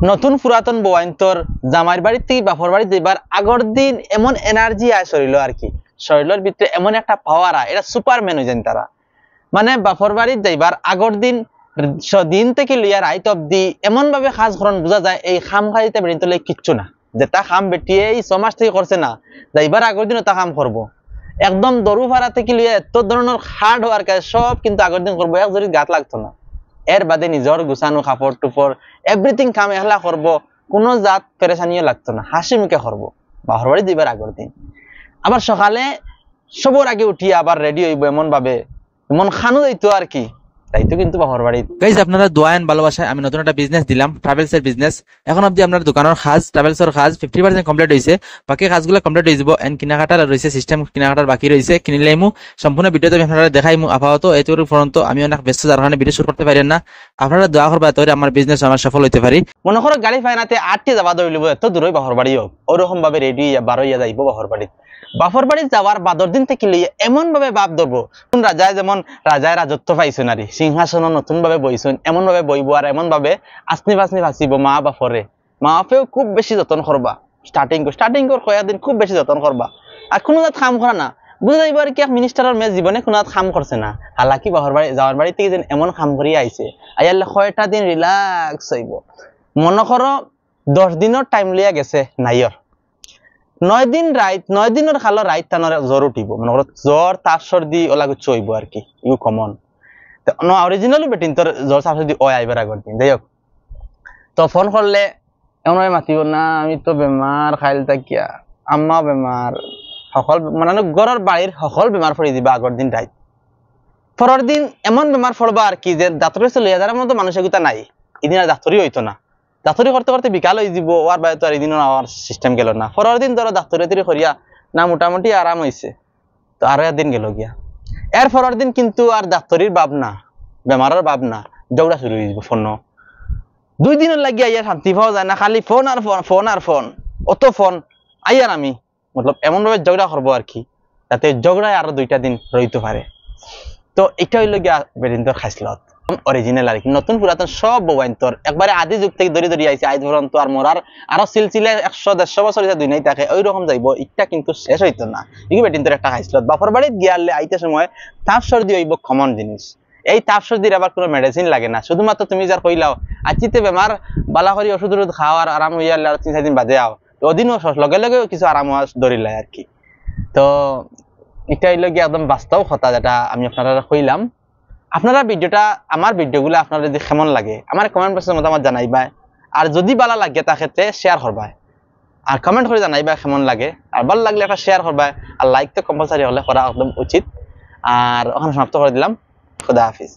নতুন পুরাতন বয়ান্তর জামাইর বাড়ি থেকে বাপর বাড়ি যাইবার আগর দিন এমন এনার্জি আয় শরীর আর কি, শরীরের ভিতরে এমন একটা পাওয়ার আয়, এটা সুপারম্যান হয়ে যান তারা। মানে বাপর বাড়ি যাইবার আগর দিন দিন থেকে লইয়া রাইত অব্দি এমন ভাবে কাজ করেন বোঝা যায় এই খাম খাইতে বেরিয়ে তোলে কিচ্ছু না, যেটা খাম বেটিয়ে এই 6 মাস থেকে করছে না, যাইবার আগর দিন ওটা কাম করবো। একদম দরু ভাড়া থেকে লিয়ে এত ধরনের হার্ড ওয়ার্ক সব কিন্তু আগের দিন করবো, এক জরি গাত লাগতো না। এর বাদে নিজের গুছানো কাপড় টুপড় এভরিথিং কাম এহলা করবো, কোনো জাত পেরেশানিও লাগতো না, হাসি মুখে করবো বাহর বাড়ি দিবার আগের দিন। আবার সকালে সবর আগে উঠিয়ে আবার রেডি হইব এমন ভাবে, এমন খানো যাইতো আর কি, তাইতো কিন্তু বাহর বাড়ি। গাইজ আপনারা দোয়ান ভালোবাসায় আমি নতুন একটা বিজনেস দিলাম, ট্রাভেলস এর বিজনেস। এখন অব্দি আপনার দোকানের কাজ ট্রাভেলস এর কাজ 50% কমপ্লিট হয়েছে, বাকি কাজগুলো কমপ্লিট হয়ে যাব। এন্ড কিনাকাটা রয়েছে, সিস্টেম কিনাকাটার বাকি রয়েছে, কিনিলাইমু সম্পূর্ণ ভিডিওতে আমি আপনারা দেখাইমু। আপাতত এইটুকু পর্যন্ত আমি অনেক ব্যস্ত, যার কারণে ভিডিও শুট করতে পারেন না। আপনারা দোয়া করবা তাহলে আমার বিজনেস আমার সফল হইতে পারি। মনে করো গাড়ি ফাইনাতে 8টি যাবা ধরিলিব, এত দূরই বাহর বাড়ি হোক, ওরকম ভাবে রেডি হইয়া বার হইয়া যাইব বাহর বাড়ি। বাপর বাড়ি যাওয়ার বাদর দিন থেকে লইয়া এমন ভাবে বাপ ধরবো, কোন রাজায় যেমন রাজায় রাজত্ব পাইছো নারী সিংহাসন নতুন ভাবে বইছুন, এমন ভাবে বইব আর এমন ভাবে আসনি ফাসনি ভাসিব মা বাপরে। মা বাপেও খুব বেশি যত্ন করবা, স্টার্টিং কর কয়া দিন খুব বেশি যত্ন করবা। আর কোনো জাত কাম করা না, বুঝে যাইব আর কি মিনিস্টারের মেয়ে জীবনে কোনো কাম করছে না, হালাকি বাহর বাড়ি যাওয়ার বাড়ি থেকে যেন এমন কাম করিয়া আইছে, আইয়ালে কয়টা দিন রিল্যাক্স হইব। মনে করো 10 দিনের টাইম লিয়া গেছে নাইয়র, 9 দিন রাইত 9 দিনের খালো রাইত টানোর জ্বর উঠিব, মনে করো জ্বর তাপ সর্দি ওলা কিছু হইব আর কি, ইউ কমন। অরিজিনালি বেটিন তোর জ্বর তাপ সর্দি ওই আইবার আগর দিন যাই হোক। তো ফোন করলে এমন ভাবে মাতিব না, আমি তো বেমার খাইল তাকিয়া, আম্মা বেমার, সকল মানে ঘরের বাড়ির সকল বেমার ফরি দিবা আগর দিন রাইত। পরের দিন এমন বেমার ফরবা আর কি যে ডাক্তার কাছে লইয়া যাওয়ার মতো মানুষের গুতা নাই, এদিন আর ডাক্তারই হইতো না। ডাক্তারি করতে করতে বিকাল হয়ে যাব, ওর বাইরে তো আর এদিনও আমার সিস্টেম গেল না। পরের দিন ধরো ডাক্তারি করিয়া না মোটামুটি আরাম হয়েছে, তো আরো একদিন গেল গিয়া। এর পরের দিন কিন্তু আর ডাক্তারির ভাব না, বেমারের ভাব না, দৌড়া শুরু হয়ে যাব ফোন। 2 দিনের লাগিয়ে আইয়া শান্তি পাওয়া যায় না, খালি ফোন আর ফোন, ফোন আর ফোন, অত ফোন আইয়ার আমি মতলব এমন ভাবে ঝগড়া করবো আর কি, যাতে ঝগড়ায় আরো 2টা দিন রইতে পারে। তো এটা হইল গিয়া বেদিনতর খাইসলত অরিজিনাল আর কি, নতুন পুরাতন সব বয়ান্তর একবারে আদি যুগ থেকে ধরে ধরে আইছে আজ পর্যন্ত। আর মোরার আরো সিলসিলে 100-150 বছর দুই নাই থাকে ওই রকম যাইব, ইটা কিন্তু শেষ হইতো না। এই বেদিনতর একটা খাইসলত বাপর বাড়িতে গিয়ালে আইতে সময় তাপ সর্দি হইব কমন জিনিস। এই তাপ সর্দির আবার কোনো মেডিসিন লাগে না, শুধুমাত্র তুমি যার কইলাও আচিতে বেমার বালা করি ওষুধ খাওয়ার আরাম হইয়ালে আর 3-4 দিন বাদে আও, ওদিনও লগে লগে কিছু আরাম হওয়া ধরিলাই আর কি। তো এটা হইল গিয়ে একদম বাস্তব কথা যেটা আমি আপনারা কইলাম। আপনারা ভিডিওটা আমার ভিডিওগুলো আপনারা যদি কেমন লাগে আমার কমেন্ট বক্সের মতামত জানাইবা, আর যদি ভালো লাগে তা ক্ষেত্রে শেয়ার করবা, আর কমেন্ট করে জানাইবা কেমন লাগে, আর ভালো লাগলে একটা শেয়ার করবা, আর লাইক তো কম্পালসারি হলে করা একদম উচিত। আর ওখানে সমাপ্ত করে দিলাম, খুদা হাফিজ।